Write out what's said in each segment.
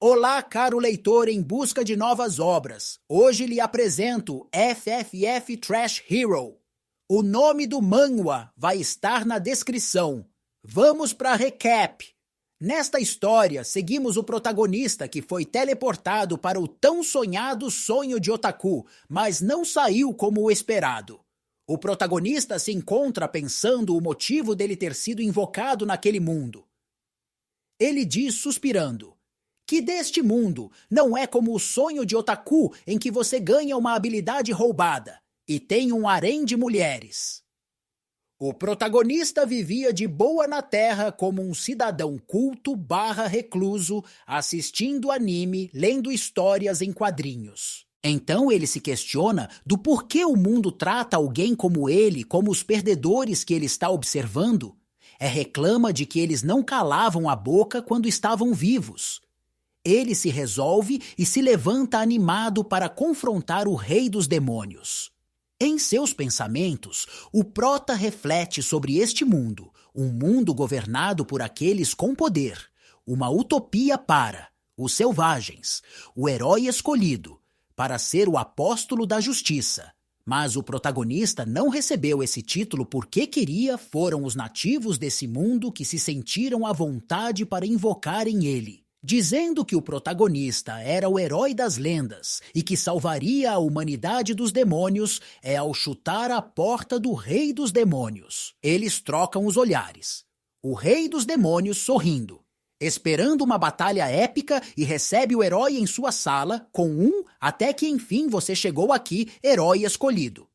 Olá, caro leitor em busca de novas obras. Hoje lhe apresento FFF Trash Hero. O nome do manhwa vai estar na descrição. Vamos para recap. Nesta história, seguimos o protagonista que foi teleportado para o tão sonhado sonho de otaku, mas não saiu como o esperado. O protagonista se encontra pensando o motivo dele ter sido invocado naquele mundo. Ele diz suspirando: que deste mundo não é como o sonho de otaku em que você ganha uma habilidade roubada e tem um harém de mulheres. O protagonista vivia de boa na terra como um cidadão culto/recluso, assistindo anime, lendo histórias em quadrinhos. Então ele se questiona do porquê o mundo trata alguém como ele como os perdedores que ele está observando. Reclama de que eles não calavam a boca quando estavam vivos. Ele se resolve e se levanta animado para confrontar o rei dos demônios. Em seus pensamentos, o prota reflete sobre este mundo, um mundo governado por aqueles com poder, uma utopia para os selvagens, o herói escolhido, para ser o apóstolo da justiça. Mas o protagonista não recebeu esse título porque queria foram os nativos desse mundo que se sentiram à vontade para invocarem ele, dizendo que o protagonista era o herói das lendas e que salvaria a humanidade dos demônios ao chutar a porta do rei dos demônios. Eles trocam os olhares. O rei dos demônios sorrindo, esperando uma batalha épica, e recebe o herói em sua sala com até que enfim você chegou aqui, herói escolhido.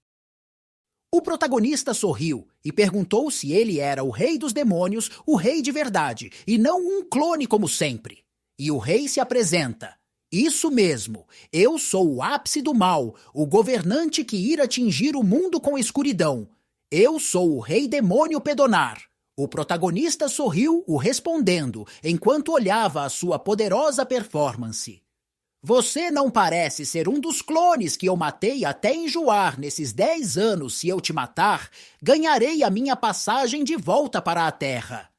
O protagonista sorriu e perguntou se ele era o rei dos demônios, o rei de verdade, e não um clone como sempre. E o rei se apresenta: isso mesmo, eu sou o ápice do mal, o governante que irá atingir o mundo com escuridão. Eu sou o rei demônio Pedonar. O protagonista sorriu, o respondendo, enquanto olhava a sua poderosa performance. Você não parece ser um dos clones que eu matei até enjoar nesses 10 anos. Se eu te matar, ganharei a minha passagem de volta para a Terra.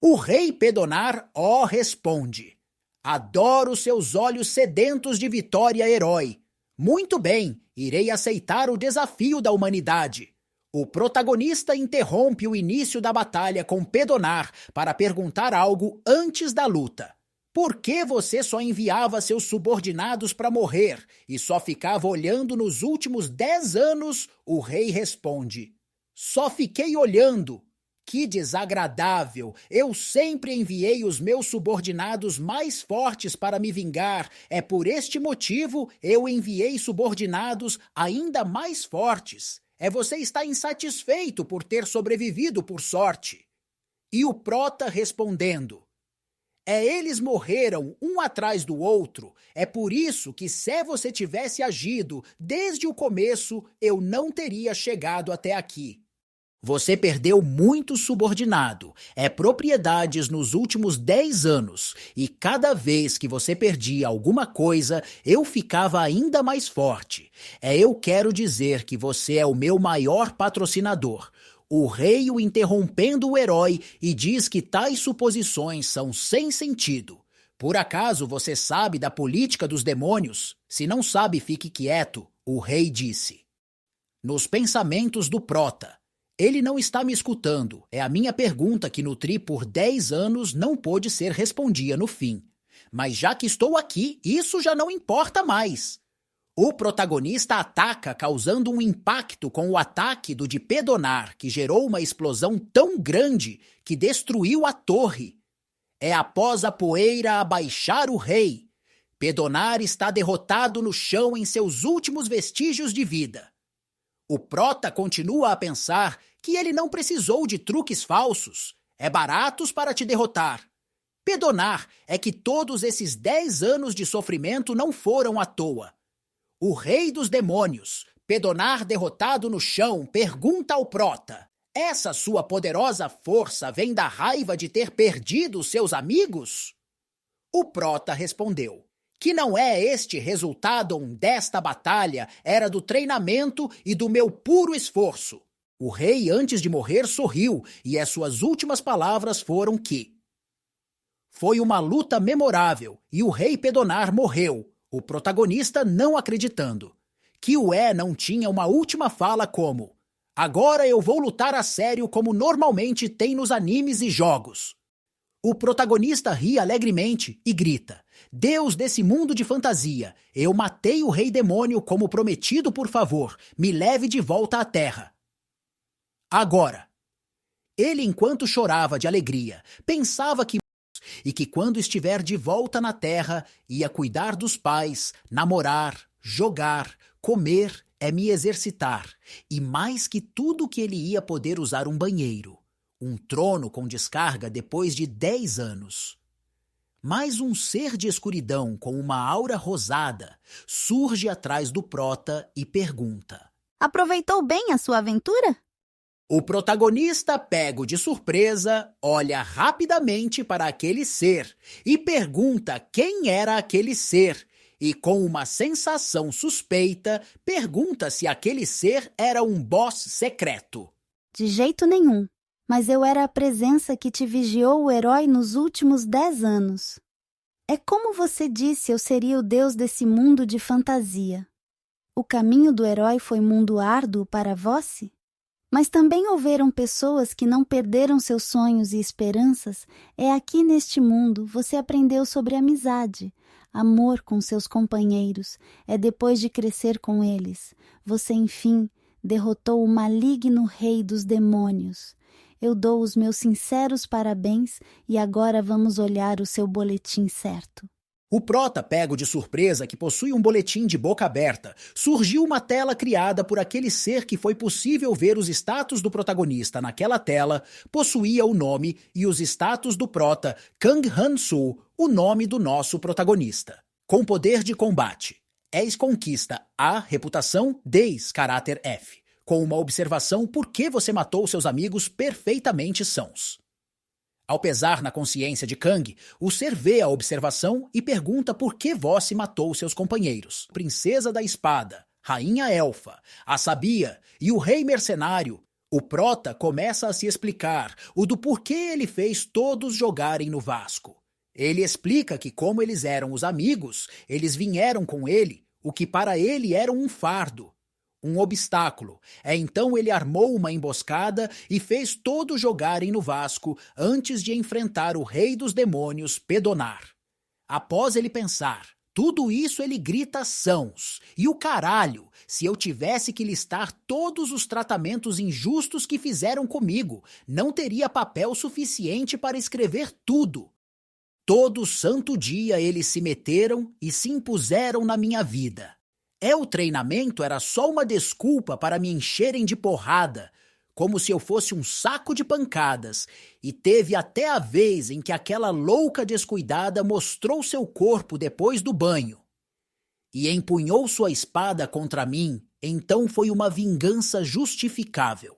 O rei Pedonar responde: adoro seus olhos sedentos de vitória, herói. Muito bem, irei aceitar o desafio da humanidade. O protagonista interrompe o início da batalha com Pedonar para perguntar algo antes da luta. Por que você só enviava seus subordinados para morrer e só ficava olhando nos últimos 10 anos? O rei responde: só fiquei olhando. Que desagradável! Eu sempre enviei os meus subordinados mais fortes para me vingar. É por este motivo eu enviei subordinados ainda mais fortes. Você está insatisfeito por ter sobrevivido por sorte. E o prota respondendo: eles morreram um atrás do outro. É por isso que se você tivesse agido desde o começo, eu não teria chegado até aqui. Você perdeu muito subordinado, propriedades nos últimos 10 anos, e cada vez que você perdia alguma coisa, eu ficava ainda mais forte. Eu quero dizer que você é o meu maior patrocinador. O rei o interrompendo o herói e diz que tais suposições são sem sentido. Por acaso você sabe da política dos demônios? Se não sabe, fique quieto, o rei disse. Nos pensamentos do prota: ele não está me escutando. A minha pergunta que nutri por 10 anos não pôde ser respondida no fim. Mas já que estou aqui, isso já não importa mais. O protagonista ataca, causando um impacto com o ataque do de Pedonar, que gerou uma explosão tão grande que destruiu a torre. Após a poeira abaixar o rei. Pedonar está derrotado no chão em seus últimos vestígios de vida. O prota continua a pensar que ele não precisou de truques falsos. Baratos para te derrotar. Pedonar, que todos esses 10 anos de sofrimento não foram à toa. O rei dos demônios, Pedonar derrotado no chão, pergunta ao prota: essa sua poderosa força vem da raiva de ter perdido seus amigos? O prota respondeu que não este resultado desta batalha, era do treinamento e do meu puro esforço. O rei, antes de morrer, sorriu, e as suas últimas palavras foram que Foi uma luta memorável e o rei Pedonar morreu, o protagonista não acreditando. Kiwé não tinha uma última fala como: agora eu vou lutar a sério como normalmente tem nos animes e jogos. O protagonista ri alegremente e grita: Deus desse mundo de fantasia, eu matei o rei demônio como prometido, por favor, me leve de volta à terra. Agora. Ele, enquanto chorava de alegria, pensava que quando estiver de volta na terra, ia cuidar dos pais, namorar, jogar, comer, me exercitar, e mais que tudo que ele ia poder usar um banheiro, um trono com descarga depois de 10 anos. Mas um ser de escuridão com uma aura rosada surge atrás do prota e pergunta: aproveitou bem a sua aventura? O protagonista, pego de surpresa, olha rapidamente para aquele ser e pergunta quem era aquele ser, e com uma sensação suspeita, pergunta se aquele ser era um boss secreto. De jeito nenhum, mas eu era a presença que te vigiou o herói nos últimos 10 anos. É como você disse, eu seria o deus desse mundo de fantasia. O caminho do herói foi mundo árduo para vós? Mas também houveram pessoas que não perderam seus sonhos e esperanças. É aqui neste mundo você aprendeu sobre amizade, amor com seus companheiros. É depois de crescer com eles. Você, enfim, derrotou o maligno rei dos demônios. Eu dou os meus sinceros parabéns e agora vamos olhar o seu boletim certo. O prota, pego de surpresa que possui um boletim de boca aberta, surgiu uma tela criada por aquele ser que foi possível ver os status do protagonista naquela tela, possuía o nome e os status do prota Kang Han-soo, o nome do nosso protagonista. Com poder de combate, conquista A, reputação 10, caráter F, com uma observação por que você matou seus amigos perfeitamente sãos. Ao pesar na consciência de Kang, o ser vê a observação e pergunta por que Vossi matou seus companheiros. Princesa da Espada, Rainha Elfa, a Sabia e o Rei Mercenário. O prota começa a se explicar o do porquê ele fez todos jogarem no Vasco. Ele explica que como eles eram os amigos, eles vieram com ele, o que para ele era um fardo. Um obstáculo. Então ele armou uma emboscada e fez todos jogarem no Vasco antes de enfrentar o rei dos demônios, Pedonar. Após ele pensar, tudo isso ele grita sãos. E o caralho, se eu tivesse que listar todos os tratamentos injustos que fizeram comigo, não teria papel suficiente para escrever tudo. Todo santo dia eles se meteram e se impuseram na minha vida. O treinamento era só uma desculpa para me encherem de porrada, como se eu fosse um saco de pancadas, e teve até a vez em que aquela louca descuidada mostrou seu corpo depois do banho. E empunhou sua espada contra mim, então foi uma vingança justificável.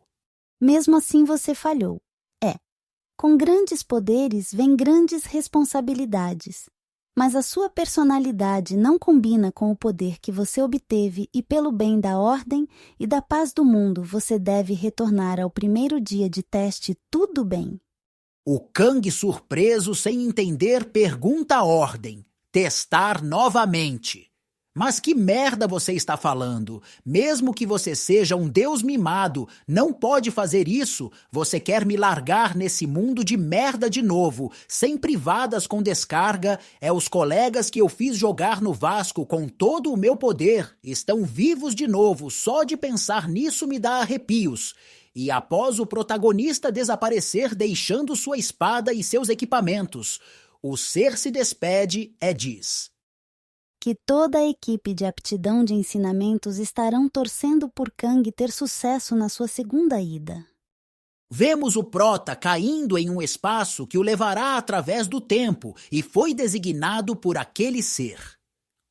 Mesmo assim você falhou. Com grandes poderes vem grandes responsabilidades. Mas a sua personalidade não combina com o poder que você obteve e pelo bem da ordem e da paz do mundo você deve retornar ao primeiro dia de teste tudo bem. O Kang, surpreso sem entender, pergunta a ordem: testar novamente. Mas que merda você está falando? Mesmo que você seja um deus mimado, não pode fazer isso. Você quer me largar nesse mundo de merda de novo, sem privadas com descarga. Os colegas que eu fiz jogar no Vasco com todo o meu poder estão vivos de novo. Só de pensar nisso me dá arrepios. E após o protagonista desaparecer deixando sua espada e seus equipamentos, o ser se despede e diz: que toda a equipe de aptidão de ensinamentos estarão torcendo por Kang ter sucesso na sua segunda ida. Vemos o prota caindo em um espaço que o levará através do tempo e foi designado por aquele ser.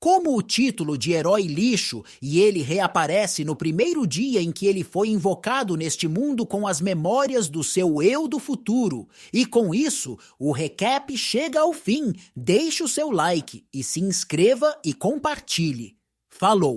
Como o título de herói lixo e ele reaparece no primeiro dia em que ele foi invocado neste mundo com as memórias do seu eu do futuro. E com isso, o recap chega ao fim. Deixe o seu like e se inscreva e compartilhe. Falou!